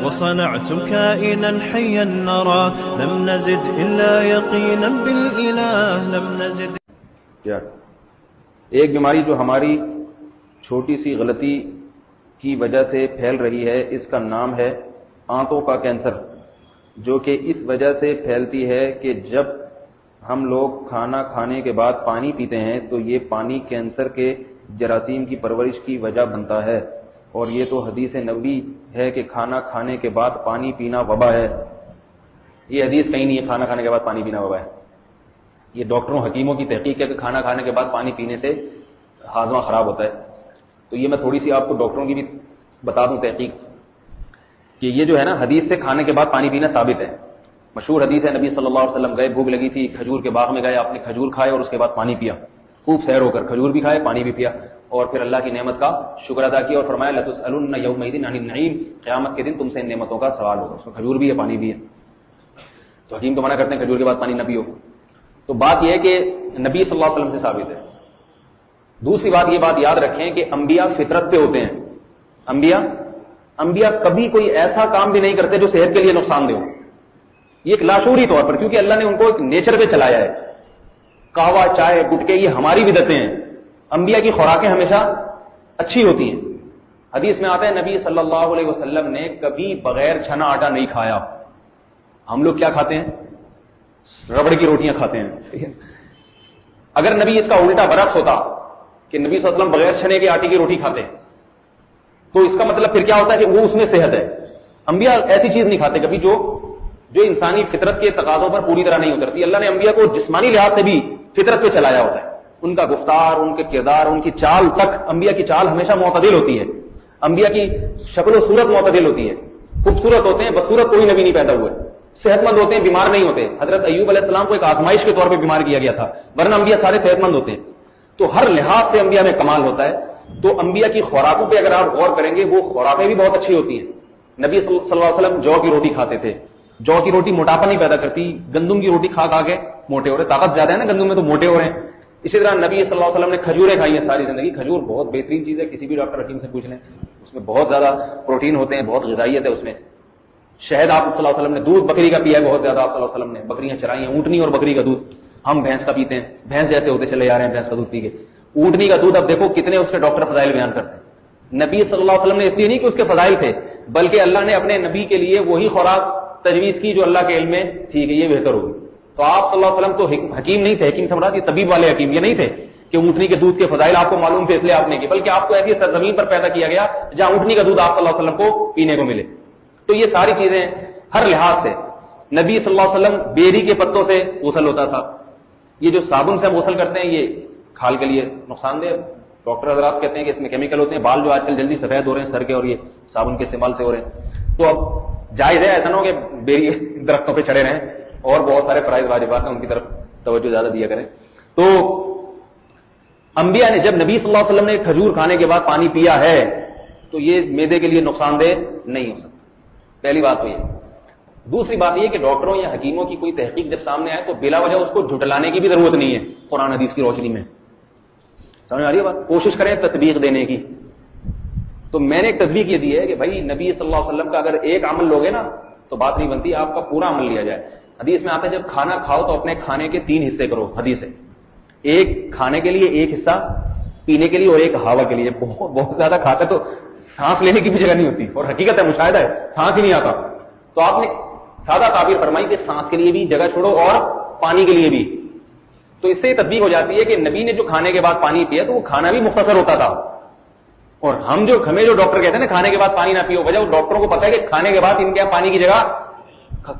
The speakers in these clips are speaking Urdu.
وصنعتم كائنا حيا نرى لم نزد إلا يقينا بالإله لم نزد. کیا ایک بیماری جو ہماری چھوٹی سی غلطی کی وجہ سے پھیل رہی ہے، اس کا نام ہے آنتوں کا کینسر، جو کہ اس وجہ سے پھیلتی ہے کہ جب ہم لوگ کھانا کھانے کے بعد پانی پیتے ہیں تو یہ پانی کینسر کے جراثیم کی پرورش کی وجہ بنتا ہے، اور یہ تو حدیث نبوی ہے کہ کھانا کھانے کے بعد پانی پینا وبا ہے. یہ حدیث کہیں نہیں ہے کھانا کھانے کے بعد پانی پینا وبا ہے. یہ ڈاکٹروں حکیموں کی تحقیق ہے کہ کھانا کھانے کے بعد پانی پینے سے ہاضمہ خراب ہوتا ہے. تو یہ میں تھوڑی سی آپ کو ڈاکٹروں کی بھی بتا دوں تحقیق کہ یہ جو ہے نا حدیث سے کھانے کے بعد پانی پینا ثابت ہے. مشہور حدیث ہے، نبی صلی اللہ علیہ وسلم گئے، بھوک لگی تھی، کھجور کے باغ میں گئے، آپ نے کھجور کھائے اور اس کے بعد پانی پیا، خوب سیر ہو کر کھجور بھی کھائے پانی بھی پیا، اور پھر اللہ کی نعمت کا شکر ادا کیا اور فرمایا لَتُسْأَلُنَّ يَوْمَئِذٍ عَنِ النَّعِيمِ، قیامت کے دن تم سے ان نعمتوں کا سوال ہوگا. اس میں کھجور بھی ہے پانی بھی ہے. تو حکیم تو منع کرتے ہیں کھجور کے بعد پانی نہ پیو. تو بات یہ ہے کہ نبی صلی اللہ علیہ وسلم سے ثابت ہے. دوسری بات یہ بات یاد رکھیں کہ انبیاء فطرت پہ ہوتے ہیں. انبیاء کبھی کوئی ایسا کام بھی نہیں کرتے جو صحت کے لیے نقصان دہ ہو. یہ ایک لاشعوری طور پر، کیونکہ اللہ نے ان کو ایک نیچر پہ چلایا ہے. قہوہ، چائے، گٹکے یہ ہماری بدعتیں ہیں. انبیاء کی خوراکیں ہمیشہ اچھی ہوتی ہیں. حدیث میں آتا ہے نبی صلی اللہ علیہ وسلم نے کبھی بغیر چھنا آٹا نہیں کھایا. ہم لوگ کیا کھاتے ہیں؟ ربڑ کی روٹیاں کھاتے ہیں. اگر نبی اس کا الٹا برعکس ہوتا کہ نبی صلی اللہ علیہ وسلم بغیر چھنے کے آٹے کی روٹی کھاتے تو اس کا مطلب پھر کیا ہوتا ہے کہ وہ اس میں صحت ہے. انبیاء ایسی چیز نہیں کھاتے کبھی جو انسانی فطرت کے تقاضوں پر پوری طرح نہیں اترتی. اللہ نے انبیاء کو جسمانی لحاظ سے بھی فطرت پہ چلایا ہوتا ہے. ان کا گفتار، ان کے کردار، ان کی چال تک، انبیاء کی چال ہمیشہ معتدل ہوتی ہے. انبیاء کی شکل و صورت معتدل ہوتی ہے. خوبصورت ہوتے ہیں، بدصورت کوئی نبی نہیں پیدا ہوئے. صحت مند ہوتے ہیں، بیمار نہیں ہوتے. حضرت ایوب علیہ السلام کو ایک آزمائش کے طور پہ بیمار کیا گیا تھا، ورنہ انبیاء سارے صحت مند ہوتے ہیں. تو ہر لحاظ سے انبیاء میں کمال ہوتا ہے. تو انبیاء کی خوراکوں پہ اگر آپ غور کریں گے، وہ خوراکیں بھی بہت اچھی ہوتی ہیں. نبی صلی اللہ علیہ وسلم جو کی روٹی کھاتے تھے. جو کی روٹی موٹاپا نہیں پیدا کرتی. گندم کی روٹی کھا کے موٹے ہو رہے، طاقت زیادہ ہے نا گندم میں تو موٹے ہو رہے ہیں. اسی طرح نبی صلی اللہ علیہ وسلم نے کھجوریں کھائی ہیں ساری زندگی. کھجور بہت بہترین چیز ہے، کسی بھی ڈاکٹر حکیم سے پوچھ لیں. اس میں بہت زیادہ پروٹین ہوتے ہیں، بہت غذائیت ہے اس میں. شہد آپ صلی اللہ علیہ وسلم نے، دودھ بکری کا پیا ہے بہت زیادہ. آپ صلی اللہ علیہ وسلم نے بکریاں چرائی ہیں، اونٹنی اور بکری کا دودھ. ہم بھینس کا پیتے ہیں، بھینس جیسے ہوتے چلے جا رہے ہیں بھینس کا دودھ پی کے. اونٹنی کا دودھ اب دیکھو کتنے اس کے ڈاکٹر فضائل بیان کرتے ہیں. نبی صلی اللہ علیہ وسلم نے اس لیے نہیں کہ اس کے فضائل تھے، بلکہ اللہ نے اپنے نبی کے لیے وہی خوراک تجویز کی جو اللہ کے علم میں تھی کہ یہ بہتر ہوگی. تو آپ صلی اللہ علیہ وسلم تو حکیم نہیں تھے. حکیم سمراد یہ طبیب والے حکیم یہ نہیں تھے کہ اونٹنی کے دودھ کے فضائل آپ کو معلوم تھے اس لیے آپ نے کی، بلکہ آپ کو ایسی سرزمین پر پیدا کیا گیا جہاں اونٹنی کا دودھ آپ صلی اللہ علیہ وسلم کو پینے کو ملے. تو یہ ساری چیزیں ہر لحاظ سے. نبی صلی اللہ علیہ وسلم بیری کے پتوں سے غسل ہوتا تھا. یہ جو صابن سے ہم غسل کرتے ہیں یہ کھال کے لیے نقصان دہ. ڈاکٹر حضرات کہتے ہیں کہ اس میں کیمیکل ہوتے ہیں. بال جو آج کل جلدی سفید ہو رہے ہیں سر کے، اور یہ صابن کے استعمال سے ہو رہے ہیں. تو اب جائز ہے، ایسا نہ ہو کہ بیری درختوں پہ چڑھے رہیں. اور بہت سارے فرائض واجبات ہیں، ان کی طرف توجہ زیادہ دیا کریں. تو انبیاء نے جب نبی صلی اللہ علیہ وسلم نے کھجور کھانے کے بعد پانی پیا ہے تو یہ معدے کے لیے نقصان دہ نہیں ہو سکتا. پہلی بات تو یہ. دوسری بات یہ کہ ڈاکٹروں یا حکیموں کی کوئی تحقیق جب سامنے آئے تو بلا وجہ اس کو جھٹلانے کی بھی ضرورت نہیں ہے. قرآن حدیث کی روشنی میں سمجھ آ رہی ہے بات؟ کوشش کریں تطبیق دینے کی. تو میں نے ایک تطبیق یہ دی ہے کہ بھائی نبی صلی اللہ علیہ وسلم کا اگر ایک عمل لوگے نا تو بات نہیں بنتی، آپ کا پورا عمل لیا جائے. حدیث میں آتا ہے جب کھانا کھاؤ تو اپنے کھانے کے 3 حصے کرو. حدیث ہے ایک کھانے کے لیے، ایک حصہ پینے کے لیے، اور ایک ہوا کے لیے. بہت زیادہ کھاتے تو سانس لینے کی بھی جگہ نہیں ہوتی، اور حقیقت ہے، مشاہدہ ہے، سانس ہی نہیں آتا. تو آپ نے سادہ تعبیر فرمائی کہ سانس کے لیے بھی جگہ چھوڑو اور پانی کے لیے بھی. تو اس سے یہ تطبیق ہو جاتی ہے کہ نبی نے جو کھانے کے بعد پانی پیا تو وہ کھانا بھی مختصر ہوتا تھا. اور ہمیں جو ڈاکٹر کہتے ہیں نا کھانے کے بعد پانی نہ پیو، وجہ ڈاکٹروں کو پتا ہے کہ کھانے کے بعد ان کے پانی کی جگہ،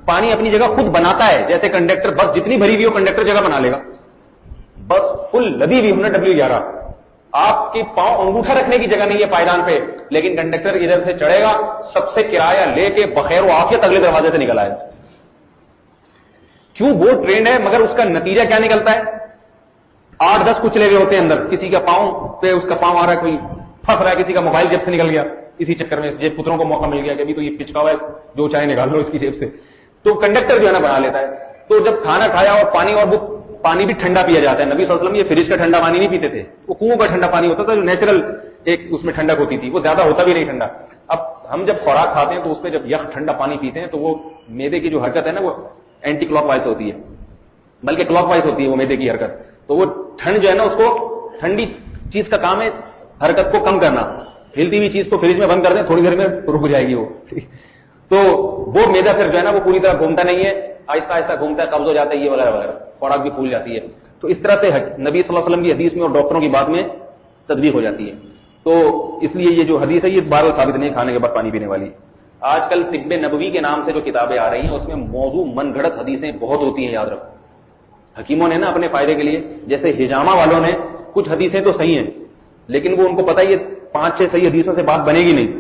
پانی اپنی جگہ خود بناتا ہے. جیسے کنڈکٹر، بس جتنی بھری ہوئی ہو کنڈکٹر جگہ بنا لے گا. بس فل لدی ہوئی ہم نے W11، آپ کی پاؤں انگوٹھا رکھنے کی جگہ نہیں ہے پائدان پہ، لیکن کنڈکٹر ادھر سے چڑھے گا، سب سے کرایہ لے کے بخیر و عافیت اگلے دروازے سے نکل آئے. کیوں؟ وہ ٹرینڈ ہے، مگر اس کا نتیجہ کیا نکلتا ہے؟ 8-10 کچلے ہوئے ہوتے ہیں اندر. کسی کا پاؤں پہ اس کا پاؤں آ رہا ہے، کوئی پھنس رہا ہے، کسی کا موبائل جیب سے نکل گیا. اسی چکر میں جیب پتروں کو موقع مل گیا کہ ابھی تو یہ پچکا ہوا ہے، جو چاہے نکال لو اس کی جیب سے. تو کنڈکٹر جو ہے نا بنا لیتا ہے. تو جب کھانا کھایا اور پانی، اور وہ پانی بھی ٹھنڈا پیا جاتا ہے. نبی صلی اللہ علیہ وسلم یہ فریج کا ٹھنڈا پانی نہیں پیتے تھے، وہ کنویں کا ٹھنڈا پانی ہوتا تھا جو نیچرل ایک اس میں ٹھنڈک ہوتی تھی، وہ زیادہ ہوتا بھی نہیں ٹھنڈا. اب ہم جب خوراک کھاتے ہیں تو اس پہ جب یخ ٹھنڈا پانی پیتے ہیں تو وہ میدے کی جو حرکت ہے نا وہ اینٹی کلاک وائز ہوتی ہے، بلکہ کلاک وائز ہوتی ہے وہ میدے کی حرکت. تو وہ ٹھنڈ جو ہے نا اس کو، ٹھنڈی چیز کا کام ہے حرکت کو کم کرنا. ہلتی ہوئی چیز کو فریج میں بند کر دیں، تھوڑی دیر میں رک جائے گی وہ. تو وہ میدا پھر جو ہے نا وہ پوری طرح گھومتا نہیں ہے، آہستہ آہستہ گھومتا ہے، قبض ہو جاتا ہے، یہ وغیرہ وغیرہ، خوراک بھی پھول جاتی ہے. تو اس طرح سے نبی صلی اللہ علیہ وسلم کی حدیث میں اور ڈاکٹروں کی بات میں تطبیق ہو جاتی ہے. تو اس لیے یہ جو حدیث ہے یہ بار ثابت نہیں کھانے کے بعد پانی پینے والی. آج کل طب نبوی کے نام سے جو کتابیں آ رہی ہیں اس میں موضوع من گھڑت حدیثیں بہت ہوتی ہیں، یاد رکھو. حکیموں نے نا اپنے فائدے کے لیے، جیسے ہجامہ والوں نے کچھ حدیثیں تو صحیح ہیں لیکن وہ ان کو پتہ ہے یہ 5-6 صحیح حدیثوں سے بات بنے گی نہیں،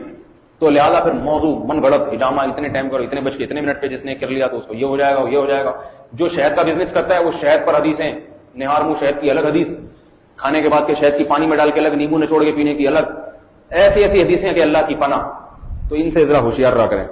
تو لہٰذا پھر موضوع من گھڑت ہجامہ اتنے ٹائم پر اتنے بج کے اتنے منٹ پہ جس نے کر لیا تو اس کو یہ ہو جائے گا، یہ ہو جائے گا. جو شہد کا بزنس کرتا ہے وہ شہد پر حدیثیں، نہار منہ شہد کی الگ حدیث، کھانے کے بعد کے شہد کی پانی میں ڈال کے الگ، نیمبو نچوڑ کے پینے کی الگ، ایسی ایسی حدیثیں کہ اللہ کی پناہ. تو ان سے ذرا ہوشیار رہا کریں.